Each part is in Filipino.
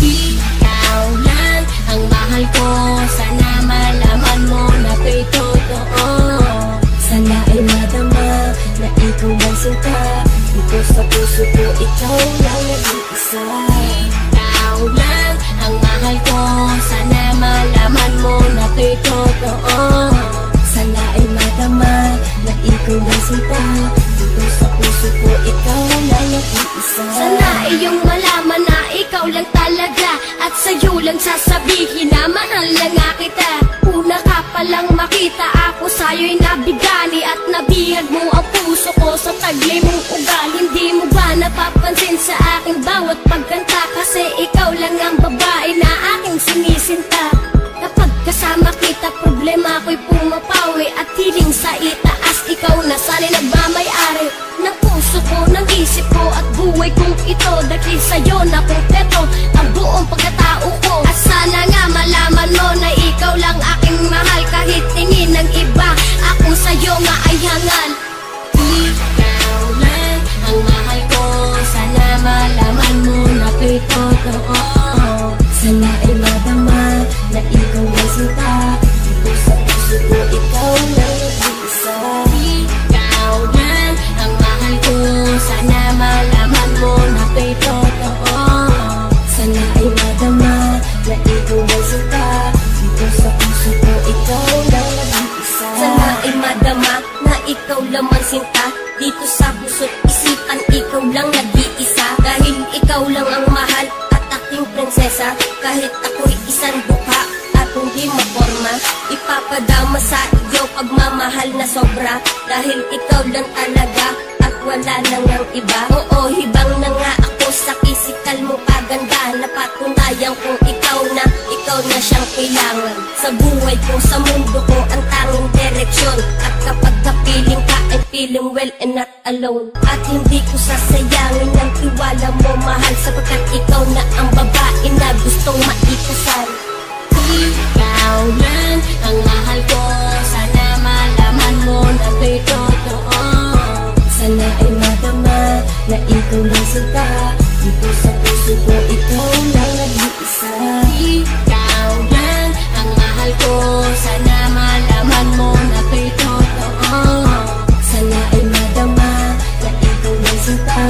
Ikaw lang ang mahal ko, sana malaman mo na ko'y totoo. Sana ay madama na ikaw lang sinta, dito sa puso ko ikaw lang nag-iisa. Ikaw lang ang mahal ko, sana malaman mo na ko'y totoo. Sana ay madama na ikaw lang sinta, dito sa puso ko ikaw lang nag-iisa. Sana iyong malaman na ikaw lang talaga, at sa'yo lang sasabihin na mahal lang nga kita. Una ka palang makita, ako sa'yo'y nabigani, at nabihag mo ang puso ko sa taglay mong ugali. Hindi mo ba napapansin sa aking bawat pagkanta, kasi ikaw lang ang babae na aking sinisinta. Kapag kasama kita, problema ko'y pumapawi, at hiling sa itaas, ikaw na sana'y nagmamay-ari ng puso ko, ng isip ko, at buhay kong ito. Dahil sa'yo na kumpleto ang buong pagkatao ko. At sana nga malaman mo na ikaw lang aking mahal, kahit tingin ng iba, ako sa'yo nga ay hangal. Ikaw lang ang mahal ko, sana malaman mo na ko'y totoo. Sana ay madama na ikaw ay sinta, dito sa puso ko ikaw lang nag-iisa. Ikaw lang ang mahal ko, sana malaman mo na ko'y totoo. Sana ay madama na ikaw ay sinta, dito sa puso ko ikaw lang nag-iisa. Sana ay madama na ikaw lang man sinta, dito sa puso't isipan ikaw lang nag-iisa. Dahil ikaw lang ang mahal at aking prinsesa, kahit ako'y isang bukha at hindi maporma, ipapadama sa iyo pagmamahal na sobra. Dahil ikaw lang talaga at wala nang ang iba. Oo, hibang na nga ako sa pisikal mo kaganda, napatunayan kong ikaw na siyang kailangan sa buhay ko, sa mundo ko, ang tanging direksyon. At kapag kapiling ka, I'm feeling well and not alone. At hindi ko sasayangin ang tiwala mo, mahal, sapagkat ikaw na ang babae na gustong maikasal. Ikaw lang ang mahal ko, sana malaman mo na ko'y totoo. Sana ay madama na ikaw lang sinta, dito sa puso ko ikaw lang nag-iisa. Ikaw lang ang mahal ko, sana malaman mo na ko'y totoo. Sana ay madama na ikaw lang sinta,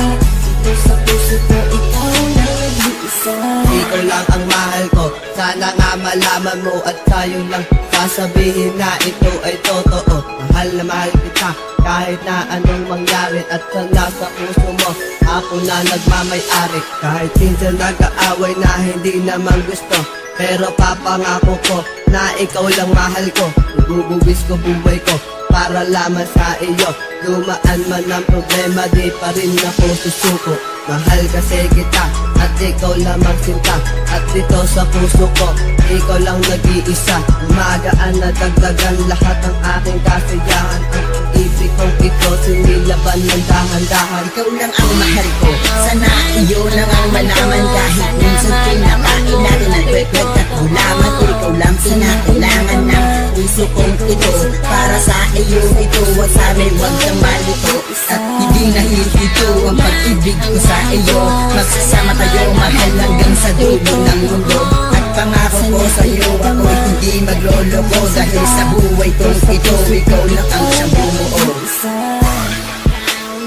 dito sa puso ko ikaw lang nag-iisa. Ikaw lang ang mahal ko, sana nga malaman mo, at tayo lang sasabihin na ito ay totoo. Mahal na mahal kita, kahit na anong mangyari, at sa nasa puso mo ako na nagmamay-ari. Kahit minsan nag-aaway na hindi naman gusto, pero papangako ko na ikaw lang mahal ko. Ibubuwis ko buhay ko para lamang sa iyo. Dumaan man ang problema, di pa rin ako susuko. Mahal kasi kita at ikaw lamang sinta, at dito sa puso ko ikaw lang nag-iisa. Magaan na dagdagan lahat ng aking kasiyahan, ang ibig kong ito sinilaban ng dahan-dahan. Ikaw lang ang mahal ko, sana iyo lang ang malaman. Kahit minsan kinakain natin ang kwek-kwek at gulaman, ikaw lang pinakailangan ng puso kong ito. Para sa iyo ito, wag sa amin, wag kang malito. At hindi nahihito ang pag-ibig ko sa iyo. Magsasama tayo mahal hanggang sa dulo ng mundo. At pangako ko sa iyo, ako'y hindi magloloko. Dahil sa buhay kong ito, ikaw lang ang siyang bumuo. Ikaw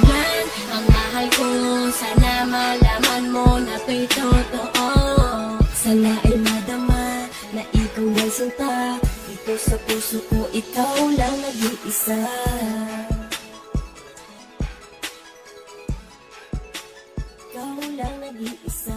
lang ang mahal ko, sana malaman mo na ko'y totoo. Sana ay madama na ikaw lang sinta, dito sa puso ko ikaw lang nag-iisa. Ikaw lang nag-iisa.